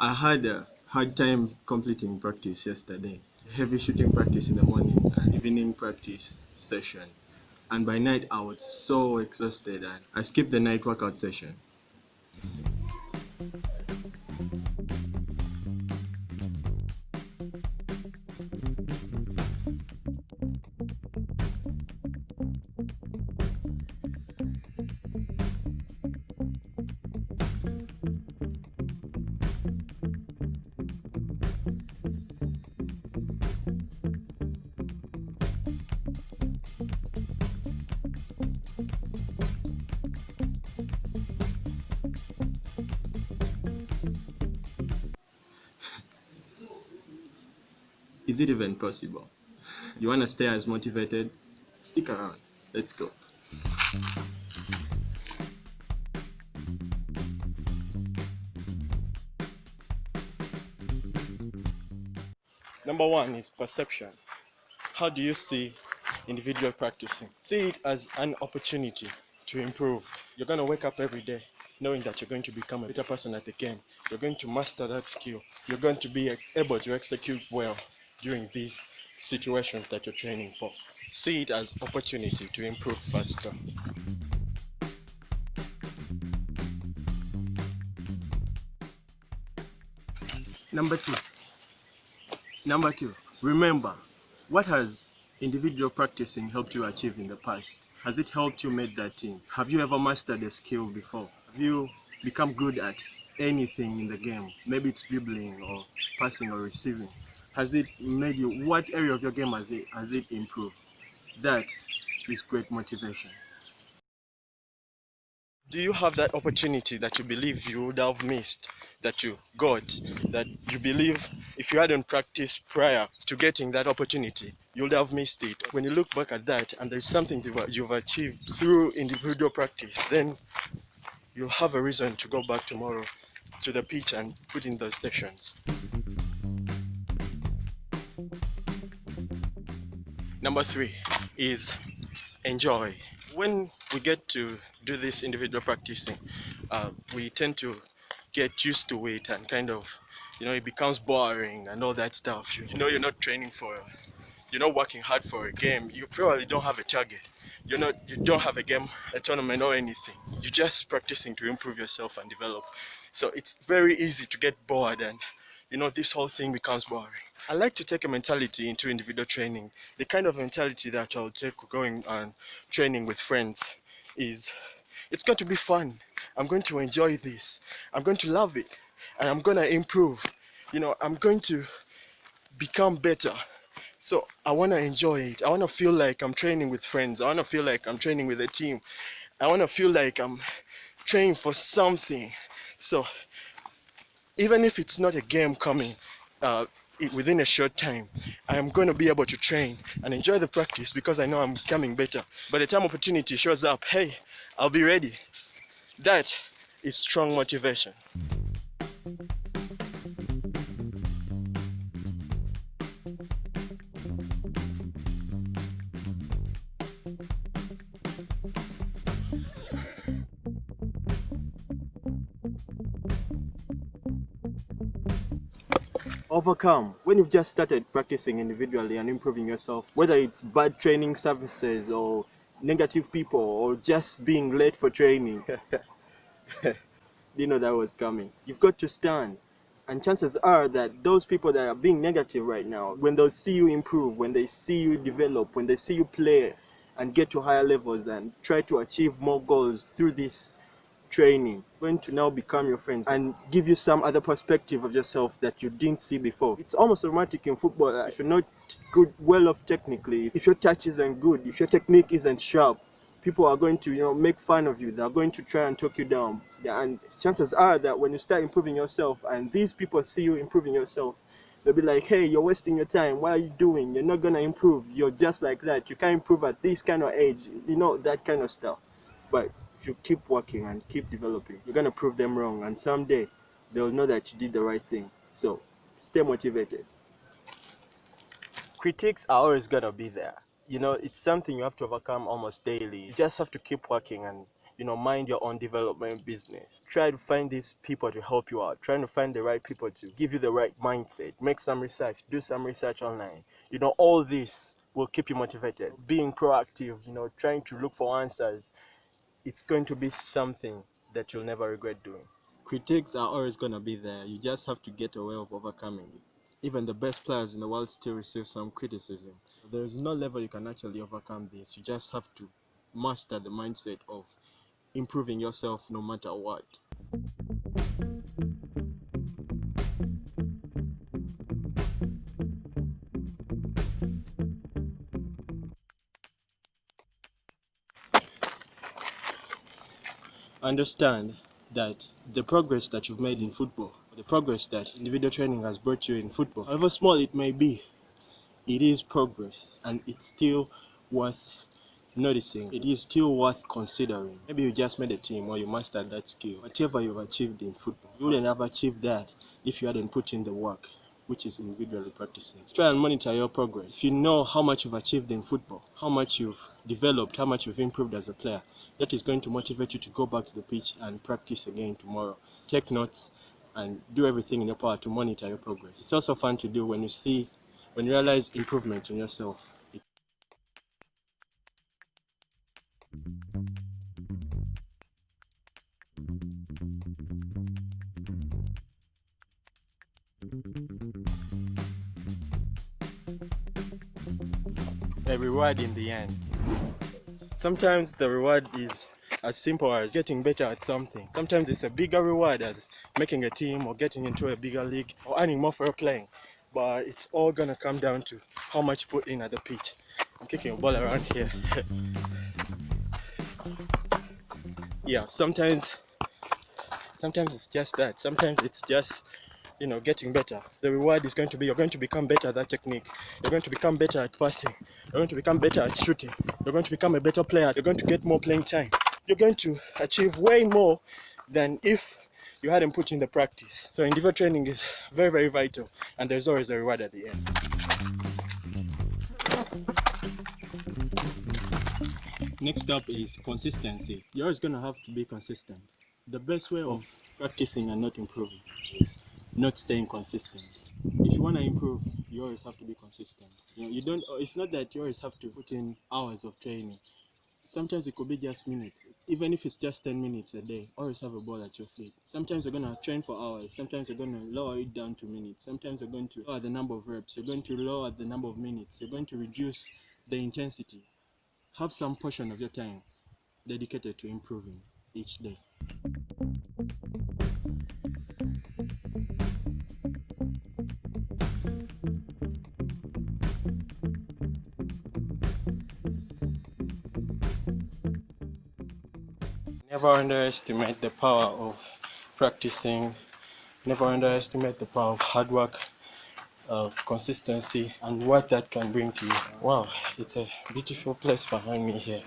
I had a hard time completing practice yesterday. Heavy shooting practice in the morning and evening practice session. And by night, I was so exhausted and I skipped the night workout session. Is it even possible? You want to stay as motivated? Stick around. Let's go. Number one is perception. How do you see individual practicing? See it as an opportunity to improve. You're going to wake up every day knowing that you're going to become a better person at the game. You're going to master that skill. You're going to be able to execute well during these situations that you're training for. See it as opportunity to improve faster. Number two. Number two, remember, what has individual practicing helped you achieve in the past? Has it helped you make that team? Have you ever mastered a skill before? Have you become good at anything in the game? Maybe it's dribbling or passing or receiving. Has it made you, what area of your game has it improved? That is great motivation. Do you have that opportunity that you believe you would have missed, that you got, that you believe if you hadn't practiced prior to getting that opportunity, you would have missed it? When you look back at that and there's something you've achieved through individual practice, then you'll have a reason to go back tomorrow to the pitch and put in those sessions. Number three is enjoy. When we get to do this individual practicing, we tend to get used to it and kind of, it becomes boring and all that stuff. You're not training you're not working hard for a game. You probably don't have a target. You don't have a game, a tournament or anything. You're just practicing to improve yourself and develop. So it's very easy to get bored and, this whole thing becomes boring. I like to take a mentality into individual training. The kind of mentality that I'll take going on training with friends is, it's going to be fun. I'm going to enjoy this. I'm going to love it. And I'm going to improve. I'm going to become better. So I want to enjoy it. I want to feel like I'm training with friends. I want to feel like I'm training with a team. I want to feel like I'm training for something. So even if it's not a game coming within a short time, I am going to be able to train and enjoy the practice because I know I'm becoming better. By the time opportunity shows up, hey, I'll be ready. That is strong motivation. Overcome. When you've just started practicing individually and improving yourself, whether it's bad training services or negative people or just being late for training, that was coming. You've got to stand. And chances are that those people that are being negative right now, when they see you improve, when they see you develop, when they see you play and get to higher levels and try to achieve more goals through this training, going to now become your friends and give you some other perspective of yourself that you didn't see before. It's almost automatic in football. If you're not good, well off technically, if your touch isn't good, if your technique isn't sharp, people are going to make fun of you. They're going to try and talk you down. And chances are that when you start improving yourself and these people see you improving yourself, they'll be like, hey, you're wasting your time. What are you doing? You're not going to improve. You're just like that. You can't improve at this kind of age. That kind of stuff. But if you keep working and keep developing, you're going to prove them wrong. And someday, they'll know that you did the right thing. So, stay motivated. Critiques are always going to be there. It's something you have to overcome almost daily. You just have to keep working and mind your own development business. Try to find these people to help you out. Trying to find the right people to give you the right mindset. Make some research, do some research online. All this will keep you motivated. Being proactive, trying to look for answers. It's going to be something that you'll never regret doing. Critiques are always going to be there. You just have to get a way of overcoming it. Even the best players in the world still receive some criticism. There is no level you can actually overcome this. You just have to master the mindset of improving yourself no matter what. Understand that the progress that you've made in football, the progress that individual training has brought you in football, however small it may be, it is progress and it's still worth noticing. It is still worth considering. Maybe you just made a team or you mastered that skill. Whatever you've achieved in football, you wouldn't have achieved that if you hadn't put in the work, which is individually practicing. Try and monitor your progress. If you know how much you've achieved in football, how much you've developed, how much you've improved as a player, that is going to motivate you to go back to the pitch and practice again tomorrow. Take notes and do everything in your power to monitor your progress. It's also fun to do when you realize improvement in yourself. A reward in the end. Sometimes the reward is as simple as getting better at something. Sometimes it's a bigger reward as making a team or getting into a bigger league or earning more for your playing. But it's all gonna come down to how much you put in at the pitch. I'm kicking a ball around here. Yeah, sometimes it's just that. Sometimes it's just getting better. The reward is going to be you're going to become better at that technique. You're going to become better at passing. You're going to become better at shooting. You're going to become a better player. You're going to get more playing time. You're going to achieve way more than if you hadn't put in the practice. So individual training is very, very vital, and there's always a reward at the end. Next up is consistency. You're always going to have to be consistent. The best way of practicing and not improving is not staying consistent. If you want to improve, you always have to be consistent. You don't. It's not that you always have to put in hours of training. Sometimes it could be just minutes. Even if it's just 10 minutes a day, always have a ball at your feet. Sometimes you're going to train for hours. Sometimes you're going to lower it down to minutes. Sometimes you're going to lower the number of reps. You're going to lower the number of minutes. You're going to reduce the intensity. Have some portion of your time dedicated to improving each day. Never underestimate the power of practicing. Never underestimate the power of hard work, consistency, and what that can bring to you. Wow, it's a beautiful place behind me here.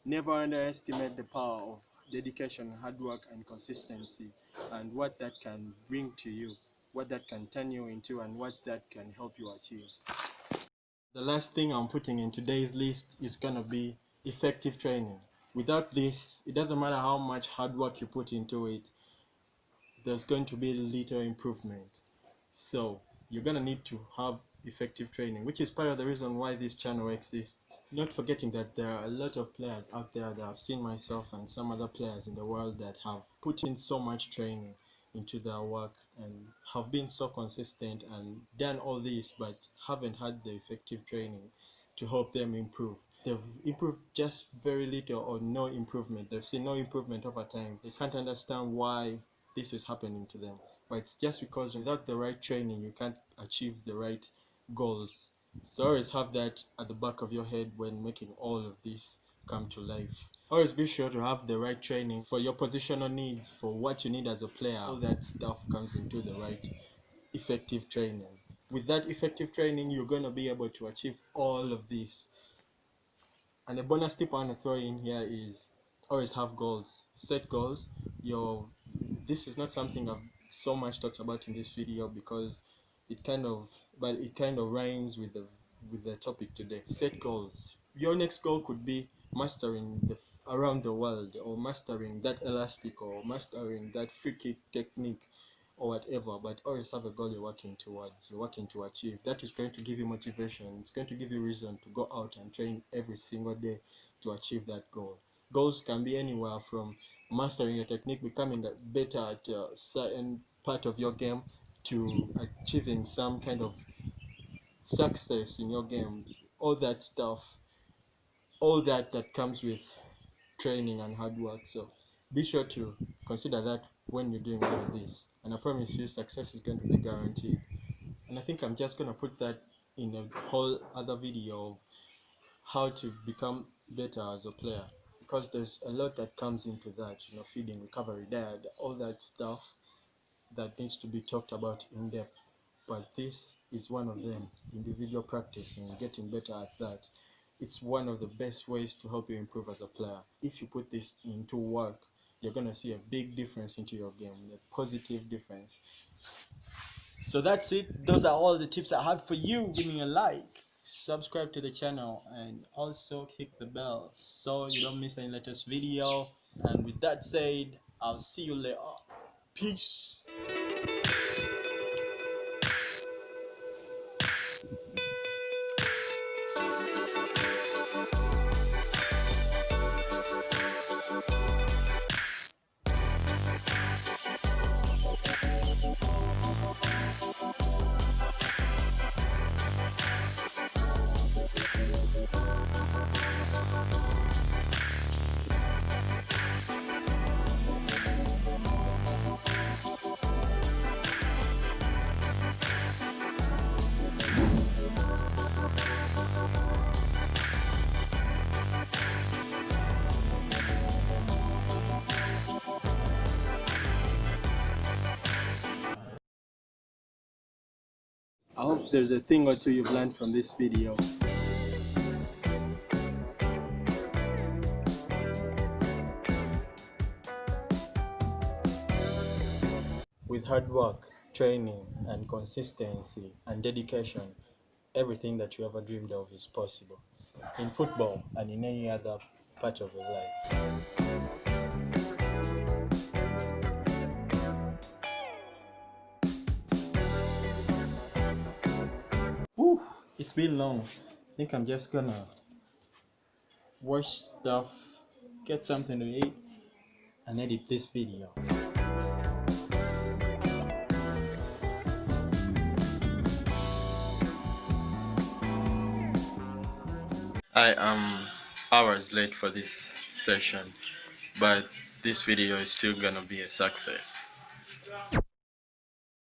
Never underestimate the power of dedication, hard work, and consistency, and what that can bring to you, what that can turn you into, and what that can help you achieve. The last thing I'm putting in today's list is going to be effective training. Without this, it doesn't matter how much hard work you put into it, there's going to be little improvement. So you're going to need to have effective training, which is part of the reason why this channel exists. Not forgetting that there are a lot of players out there that I've seen myself and some other players in the world that have put in so much training. into their work and have been so consistent and done all this but haven't had the effective training to help them improve. They've improved just very little or no improvement. They've seen no improvement over time. They can't understand why this is happening to them. But it's just because without the right training, you can't achieve the right goals. So always have that at the back of your head when making all of this come to life. Always be sure to have the right training for your positional needs, for what you need as a player. All that stuff comes into the right effective training. With that effective training, you're going to be able to achieve all of this. And a bonus tip I want to throw in here is always have goals. Set goals. This is not something I've so much talked about in this video because it kind of rhymes with the topic today. Set goals. Your next goal could be mastering around the world, or mastering that elastic, or mastering that free kick technique, or whatever. But always have a goal you're working towards, you're working to achieve. That is going to give you motivation. It's going to give you reason to go out and train every single day to achieve that goal. Goals can be anywhere from mastering your technique, becoming better at a certain part of your game, to achieving some kind of success in your game. All that stuff, all that comes with training and hard work. So be sure to consider that when you're doing all of this, and I promise you success is going to be guaranteed. And I think I'm just going to put that in a whole other video of how to become better as a player, because there's a lot that comes into that, feeding, recovery, diet, all that stuff that needs to be talked about in depth. But this is one of them: individual practice and getting better at that. It's one of the best ways to help you improve as a player. If you put this into work, you're going to see a big difference into your game, a positive difference. So that's it. Those are all the tips I have for you. Give me a like, subscribe to the channel, and also hit the bell so you don't miss any latest video. And with that said, I'll see you later. Peace. I hope there's a thing or two you've learned from this video. With hard work, training, and consistency and dedication, everything that you ever dreamed of is possible. In football and in any other part of your life. Woo, it's been long. I think I'm just gonna wash stuff, get something to eat, and edit this video. I am hours late for this session, but this video is still gonna be a success.